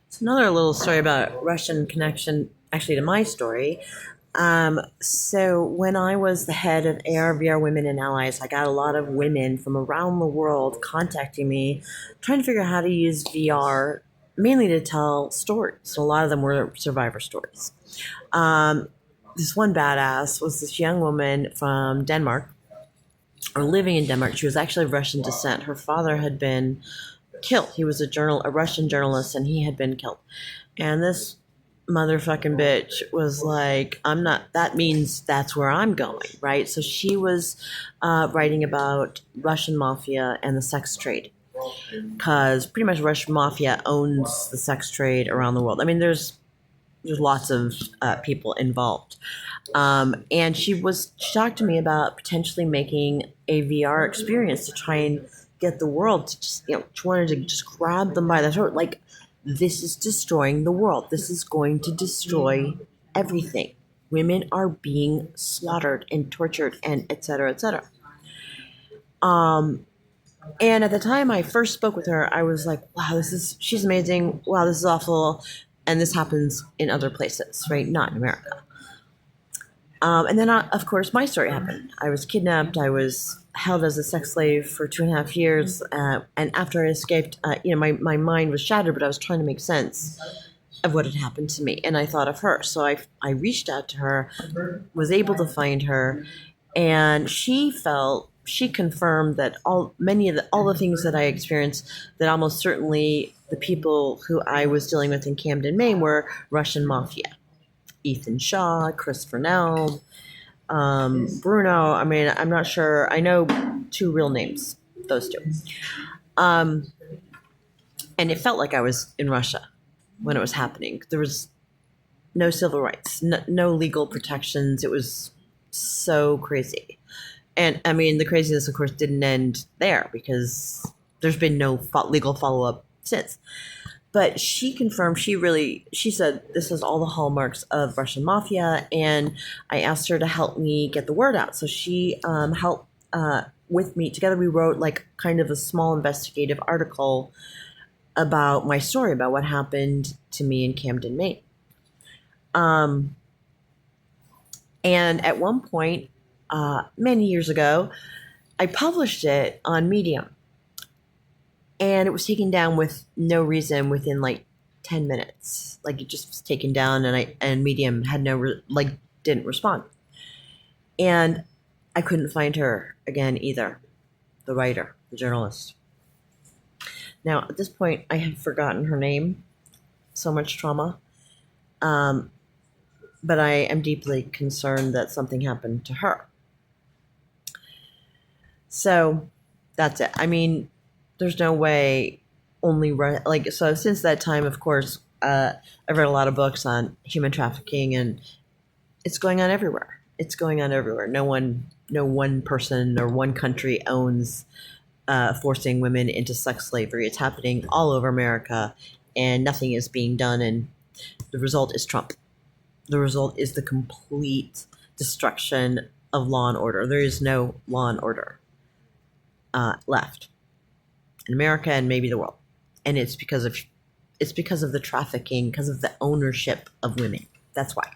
It's another little story about Russian connection, actually, to my story. So when I was the head of ARVR Women and Allies, I got a lot of women from around the world contacting me, trying to figure out how to use VR, mainly to tell stories. So a lot of them were survivor stories. Um, this one badass was this young woman from Denmark, or living in Denmark. She was actually of Russian descent. Her father had been killed. He was a Russian journalist, and he had been killed. And this motherfucking bitch was like, I'm not, that means that's where I'm going, right? So she was writing about Russian mafia and the sex trade. Because pretty much Russian mafia owns the sex trade around the world. I mean, there's lots of people involved. And she talked to me about potentially making a VR experience to try and get the world to just, she wanted to just grab them by the throat. Like, this is destroying the world. This is going to destroy everything. Women are being slaughtered and tortured and et cetera, et cetera. Um, and at the time I first spoke with her, I was like, wow, she's amazing. Wow, this is awful. And this happens in other places, right? Not in America. And then, of course, my story happened. I was kidnapped. I was held as a sex slave for 2.5 years. And after I escaped, my mind was shattered, but I was trying to make sense of what had happened to me. And I thought of her. So I reached out to her, was able to find her, and she confirmed that all the things that I experienced, that almost certainly the people who I was dealing with in Camden, Maine, were Russian mafia. Ethan Shaw, Chris Fernell, Bruno. I mean, I'm not sure. I know two real names, those two. Um, and it felt like I was in Russia when it was happening. There was no civil rights, no legal protections. It was so crazy. And I mean, the craziness, of course, didn't end there because there's been no legal follow up since. But she confirmed, she said this is all the hallmarks of Russian mafia. And I asked her to help me get the word out. So she helped with me. Together we wrote like kind of a small investigative article about my story, about what happened to me in Camden, Maine. Um, and at one point, many years ago, I published it on Medium. And it was taken down with no reason within like 10 minutes. Like, it just was taken down, and Medium had didn't respond. And I couldn't find her again either, the writer, the journalist. Now, at this point, I had forgotten her name. So much trauma. Um, but I am deeply concerned that something happened to her. So that's it. I mean, there's no way so since that time, of course, I've read a lot of books on human trafficking, and it's going on everywhere. It's going on everywhere. No one person or one country owns forcing women into sex slavery. It's happening all over America, and nothing is being done. And the result is Trump. The result is the complete destruction of law and order. There is no law and order left in America and maybe the world. And it's because of the trafficking, because of the ownership of women. That's why.